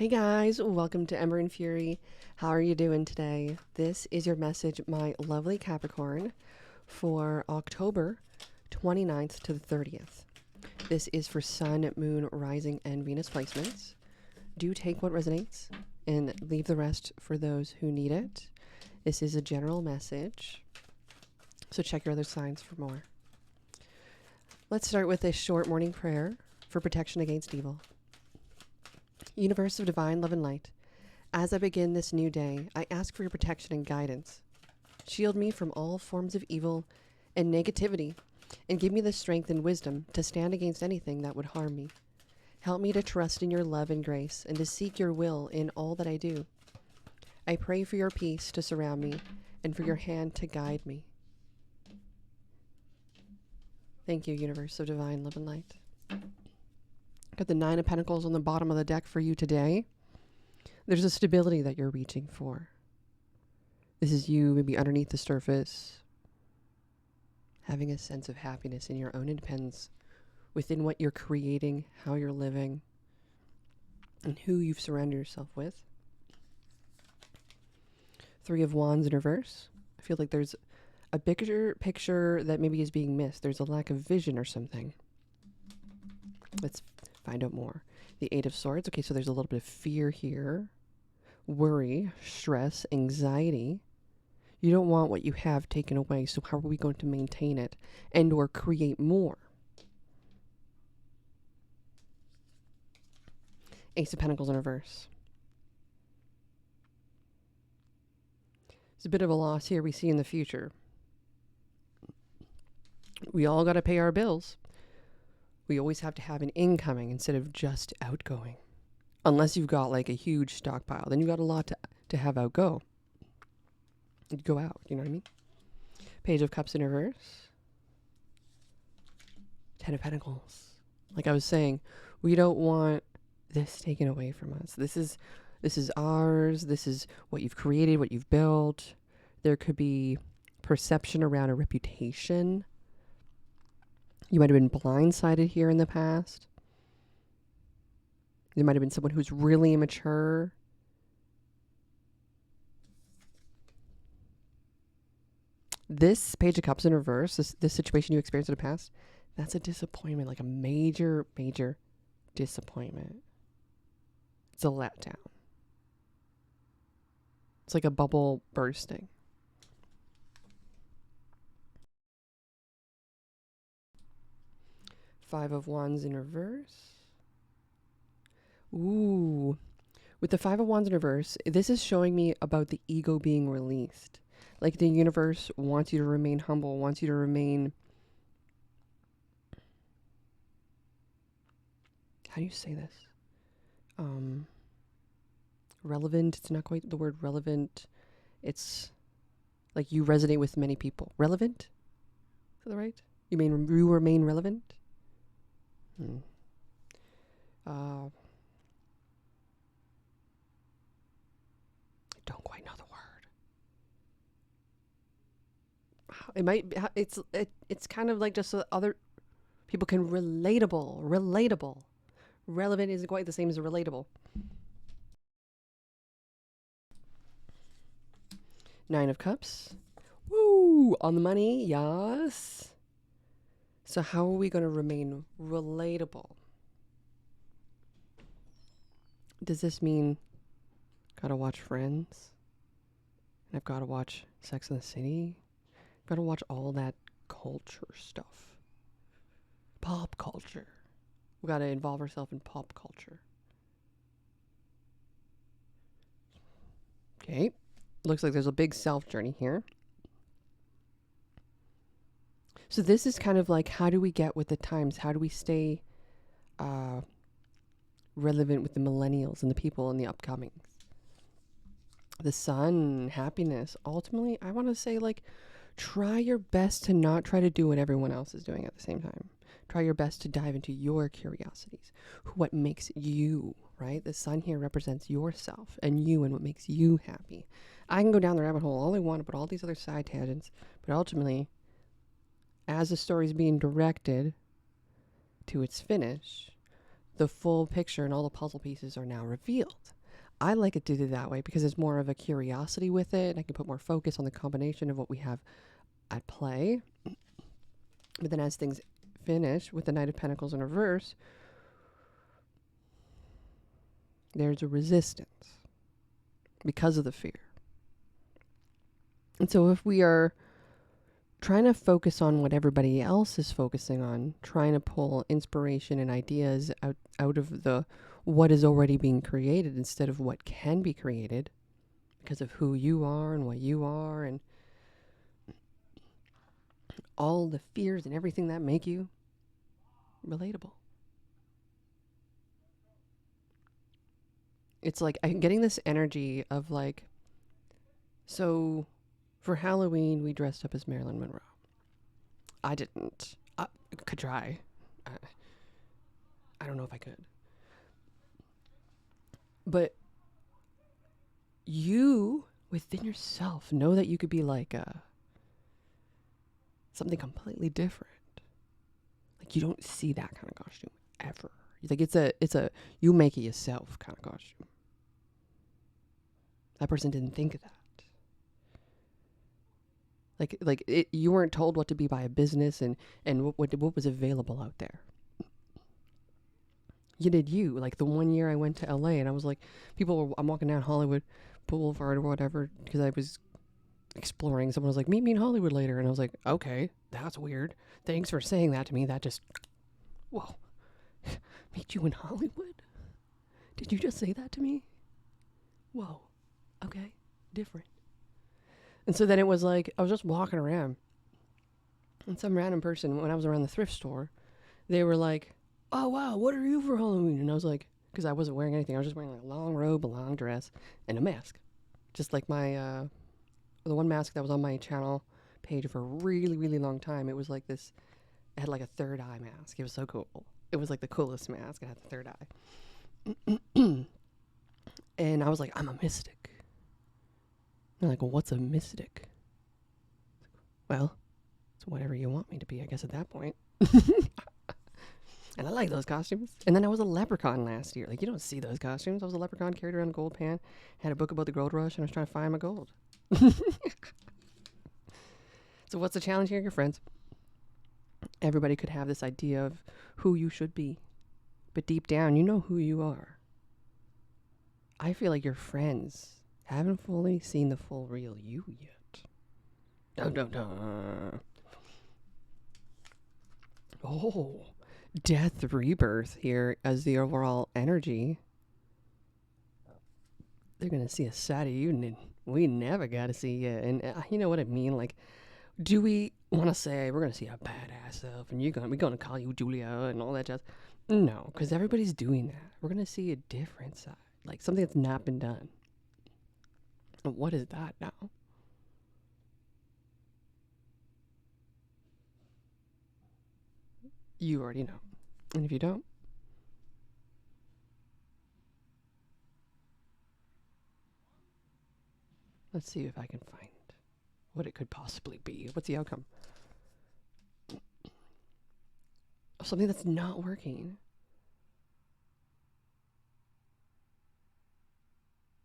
Hey guys, welcome to Ember and Fury. How are you doing today? This is your message, my lovely Capricorn, for October 29th to the 30th. This is for Sun, Moon, Rising, and Venus placements. Do take what resonates and leave the rest for those who need it. This is a general message, so check your other signs for more. Let's start with a short morning prayer for protection against evil. Universe of divine love and light, as I begin this new day, I ask for your protection and guidance. Shield me from all forms of evil and negativity, and give me the strength and wisdom to stand against anything that would harm me. Help me to trust in your love and grace, and to seek your will in all that I do. I pray for your peace to surround me, and for your hand to guide me. Thank you, Universe of divine love and light. Got the Nine of Pentacles on the bottom of the deck for you today. There's a stability that you're reaching for. This is you maybe underneath the surface, having a sense of happiness in your own independence within what you're creating, how you're living, and who you've surrounded yourself with. Three of Wands in reverse. I feel like there's a bigger picture that maybe is being missed. There's a lack of vision or something. Let's find out more. The Eight of Swords. Okay, so there's a little bit of fear here. Worry, stress, anxiety. You don't want what you have taken away, so how are we going to maintain it and or create more? Ace of Pentacles in reverse. It's a bit of a loss here we see in the future. We all got to pay our bills. We always have to have an incoming instead of just outgoing. Unless you've got like a huge stockpile, then you got a lot to have go out, you know what I mean? Page of Cups in reverse. Ten of Pentacles. Like I was saying, we don't want this taken away from us. This is ours. This is what you've created, what you've built. There could be perception around a reputation. You might have been blindsided here in the past. There might have been someone who's really immature. This Page of Cups in reverse, this situation you experienced in the past, that's a disappointment, like a major, major disappointment. It's a letdown. It's like a bubble bursting. Five of Wands in reverse. Ooh. With the Five of Wands in reverse, this is showing me about the ego being released. Like the universe wants you to remain humble, wants you to remain... How do you say this? Relevant. It's not quite the word relevant. It's like you resonate with many people. Relevant? Is that right? You remain relevant? I don't quite know the word. It might be, it's kind of like just so other people can relatable. Relevant isn't quite the same as relatable. Nine of Cups. Woo! On the money, yes. So how are we going to remain relatable? Does this mean gotta watch Friends? And I've got to watch Sex and the City? I've got to watch all that culture stuff. Pop culture. We got to involve ourselves in pop culture. Okay. Looks like there's a big self journey here. So this is kind of like, how do we get with the times? How do we stay relevant with the millennials and the people in the upcoming? The Sun, happiness. Ultimately, I want to say, like, try your best to not try to do what everyone else is doing at the same time. Try your best to dive into your curiosities. What makes you, right? The Sun here represents yourself and you and what makes you happy. I can go down the rabbit hole all I want about all these other side tangents, but ultimately, as the story is being directed to its finish, the full picture and all the puzzle pieces are now revealed. I like it to do that way because there's more of a curiosity with it. And I can put more focus on the combination of what we have at play. But then as things finish with the Knight of Pentacles in reverse, there's a resistance because of the fear. And so if we are trying to focus on what everybody else is focusing on, trying to pull inspiration and ideas out of the what is already being created instead of what can be created because of who you are and what you are and all the fears and everything that make you relatable. It's like I'm getting this energy of like, so for Halloween, we dressed up as Marilyn Monroe. I didn't. I could try. I don't know if I could. But you, within yourself, know that you could be like something completely different. Like you don't see that kind of costume ever. Like it's a you make it yourself kind of costume. That person didn't think of that. You weren't told what to be by a business and what was available out there. You did you. Like the one year I went to LA and I was like, I'm walking down Hollywood Boulevard or whatever because I was exploring. Someone was like, meet me in Hollywood later. And I was like, okay, that's weird. Thanks for saying that to me. That just, whoa. Meet you in Hollywood? Did you just say that to me? Whoa. Okay. Different. And so then it was like, I was just walking around. And some random person, when I was around the thrift store, they were like, oh, wow, what are you for Halloween? And I was like, because I wasn't wearing anything. I was just wearing like a long robe, a long dress, and a mask. Just like my, the one mask that was on my channel page for a really, really long time. It was like this, it had like a third eye mask. It was so cool. It was like the coolest mask. It had the third eye. And I was like, I'm a mystic. They're like, well, what's a mystic? Well, it's whatever you want me to be, I guess, at that point. And I like those costumes. And then I was a leprechaun last year. Like, you don't see those costumes. I was a leprechaun, carried around a gold pan, had a book about the gold rush, and I was trying to find my gold. So what's the challenge here, your friends? Everybody could have this idea of who you should be. But deep down, you know who you are. I feel like your friends haven't fully seen the full real you yet. Dun, dun, dun. Oh, death rebirth here as the overall energy. They're going to see a side of you we never got to see yet. And you know what I mean? Like, do we want to say we're going to see a badass self and we're going to call you Julia and all that jazz? No, because everybody's doing that. We're going to see a different side, like something that's not been done. And what is that now? You already know. And if you don't, let's see if I can find what it could possibly be. What's the outcome? Something that's not working.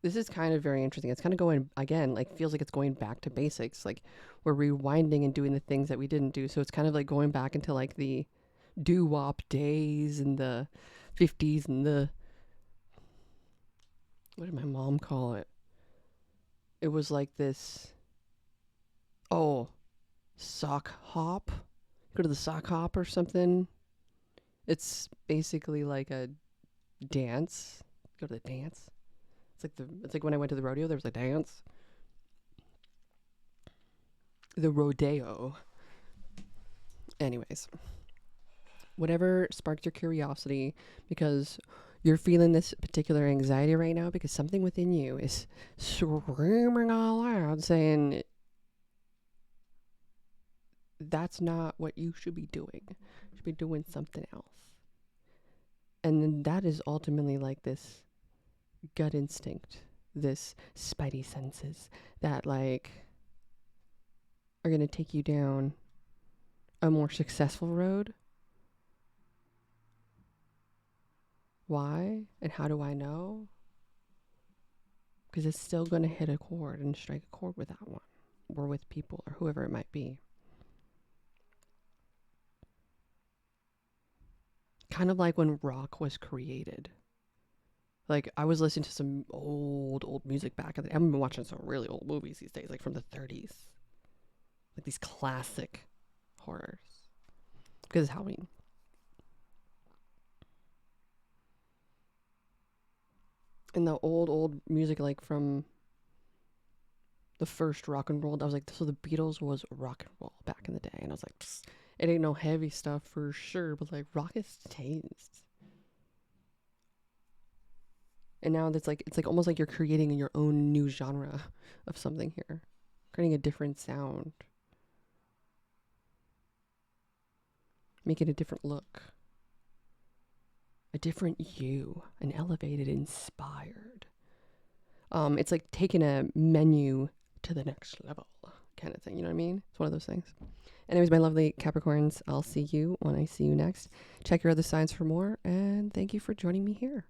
This is kind of very interesting. It's kind of going, again, like feels like it's going back to basics. Like we're rewinding and doing the things that we didn't do. So it's kind of like going back into like the doo-wop days in the 50s and the, what did my mom call it? It was like this, sock hop. Go to the sock hop or something. It's basically like a dance. Go to the dance. It's like when I went to the rodeo, there was a dance. The rodeo. Anyways, whatever sparked your curiosity, because you're feeling this particular anxiety right now because something within you is screaming all loud saying that's not what you should be doing. You should be doing something else. And then that is ultimately like this gut instinct, this spidey senses that like are going to take you down a more successful road. Why? And how do I know? Because it's still going to hit a chord and strike a chord with that one, or with people, or whoever it might be. Kind of like when rock was created. Like, I was listening to some old music back in the day. I've been watching some really old movies these days, like from the 30s. Like these classic horrors. Because it's Halloween. And the old music, like from the first rock and roll, I was like, so the Beatles was rock and roll back in the day. And I was like, it ain't no heavy stuff for sure, but like rock is taste. And now it's like almost like you're creating your own new genre of something here, creating a different sound, make it a different look, a different you, an elevated, inspired. It's like taking a menu to the next level kind of thing. You know what I mean? It's one of those things. Anyways, my lovely Capricorns, I'll see you when I see you next. Check your other signs for more, and thank you for joining me here.